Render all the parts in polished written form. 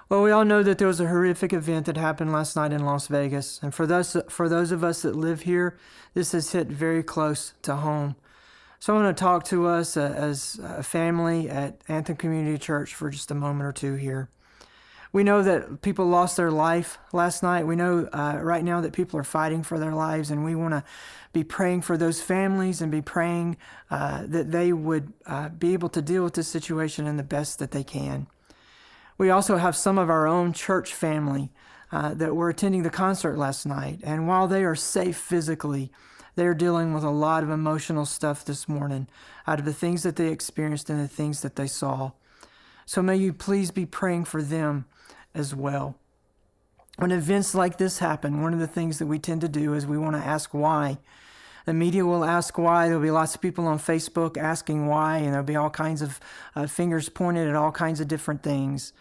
Well, we all know that there was a horrific event that happened last night in Las Vegas. And for those of us that live here, this has hit very close to home. So I want to talk to us as a family at Anthem Community Church for just a moment or two here. We know that people lost their life last night. We know right now that people are fighting for their lives, and we want to be praying for those families and be praying that they would be able to deal with this situation in the best that they can. We also have some of our own church family that were attending the concert last night. And while they are safe physically, they're dealing with a lot of emotional stuff this morning out of the things that they experienced and the things that they saw. So may you please be praying for them as well. When events like this happen, one of the things that we tend to do is we want to ask why. The media will ask why. There'll be lots of people on Facebook asking why, and there'll be all kinds of fingers pointed at all kinds of different things.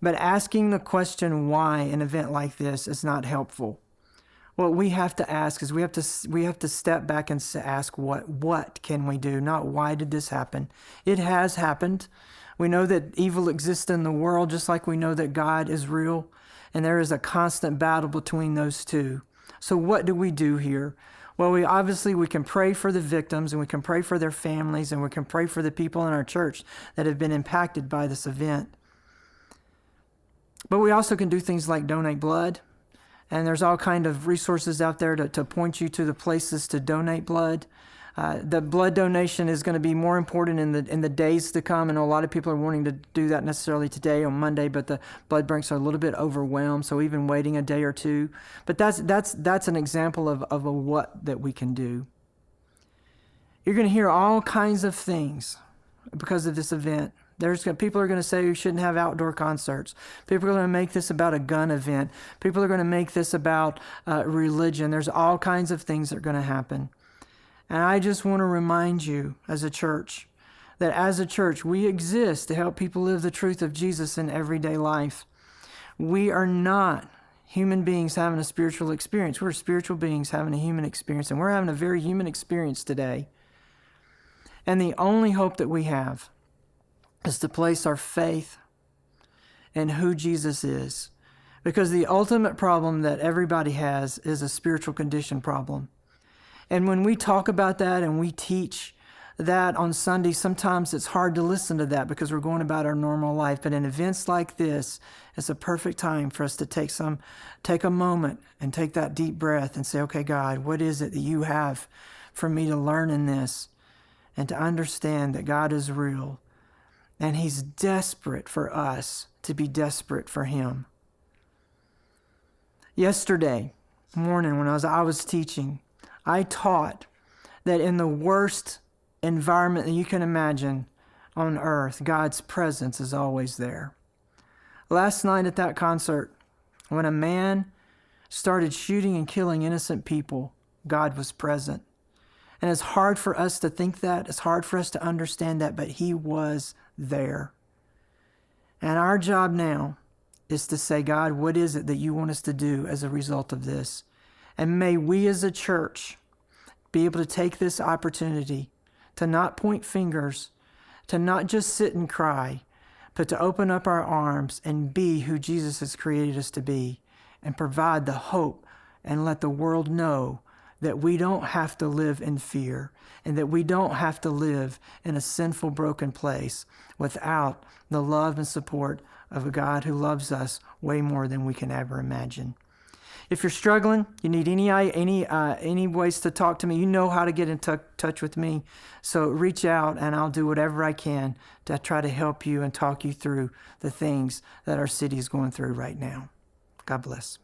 But asking the question why an event like this is not helpful. What we have to ask is we have to step back and ask what can we do, not why did this happen. It has happened. We know that evil exists in the world just like we know that God is real, and there is a constant battle between those two. So what do we do here? Well, we can pray for the victims, and we can pray for their families, and we can pray for the people in our church that have been impacted by this event. But we also can do things like donate blood, and there's all kind of resources out there to point you to the places to donate blood. The blood donation is going to be more important in the days to come, and a lot of people are wanting to do that necessarily today on Monday, but the blood banks are a little bit overwhelmed, so even waiting a day or two. But that's an example of a what that we can do. You're going to hear all kinds of things because of this event. People are going to say you shouldn't have outdoor concerts. People are going to make this about a gun event. People are going to make this about religion. There's all kinds of things that are going to happen. And I just want to remind you as a church that as a church, we exist to help people live the truth of Jesus in everyday life. We are not human beings having a spiritual experience. We're spiritual beings having a human experience, and we're having a very human experience today. And the only hope that we have is to place our faith in who Jesus is. Because the ultimate problem that everybody has is a spiritual condition problem. And when we talk about that and we teach that on Sunday, sometimes it's hard to listen to that because we're going about our normal life. But in events like this, it's a perfect time for us to take a moment and take that deep breath and say, okay, God, what is it that you have for me to learn in this? And to understand that God is real and He's desperate for us to be desperate for Him. Yesterday morning when I was teaching, I taught that in the worst environment that you can imagine on earth, God's presence is always there. Last night at that concert, when a man started shooting and killing innocent people, God was present. And it's hard for us to think that. It's hard for us to understand that, but He was there. And our job now is to say, God, what is it that you want us to do as a result of this? And may we as a church be able to take this opportunity to not point fingers, to not just sit and cry, but to open up our arms and be who Jesus has created us to be and provide the hope and let the world know that we don't have to live in fear and that we don't have to live in a sinful, broken place without the love and support of a God who loves us way more than we can ever imagine. If you're struggling, you need any ways to talk to me, you know how to get in touch with me. So reach out and I'll do whatever I can to try to help you and talk you through the things that our city is going through right now. God bless.